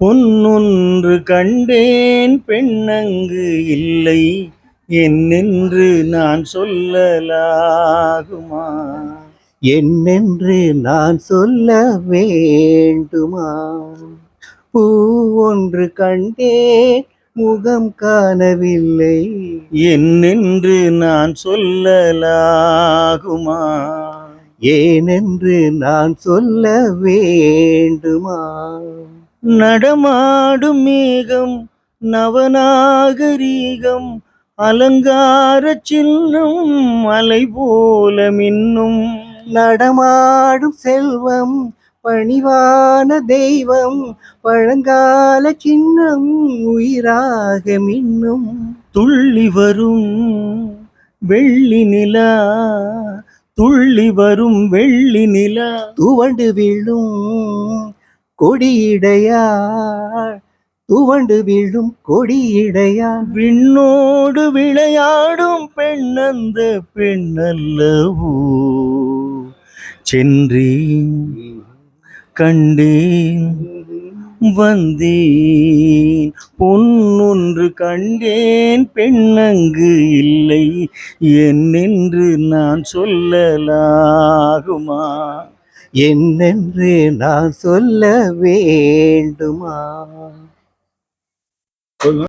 பொன்னொன்று கண்டேன் பெண்ணங்கு இல்லை என்னென்று நான் சொல்லலாகுமா? என்னென்று நான் சொல்ல வேண்டுமா? பூ ஒன்று கண்டேன் முகம் காணவில்லை என்னென்று நான் சொல்லலாகுமா? ஏனென்று நான் சொல்ல வேண்டுமா? நடமாடும் மேகம் நவநாகரீகம் அலங்கார சின்னம் மலை போல மின்னும். நடமாடும் செல்வம் பணிவான தெய்வம் பழங்கால சின்னம் உயிராக மின்னும். துள்ளி வரும் வெள்ளி நிலா துள்ளி வரும் வெள்ளி நிலா துவண்டு விழும் கொடியிடையா துவண்டு விழும் கொடியிடையா விண்ணோடு விளையாடும் பெண்ணந்த பெண்ணல்லவோ? சென்றேன் கண்டேன் வந்தேன் பொன்னொன்று கண்டேன் பெண்ணங்கு இல்லை என்னென்று நான் சொல்லலாகுமா? என்னென்று நான் சொல்ல வேண்டுமா?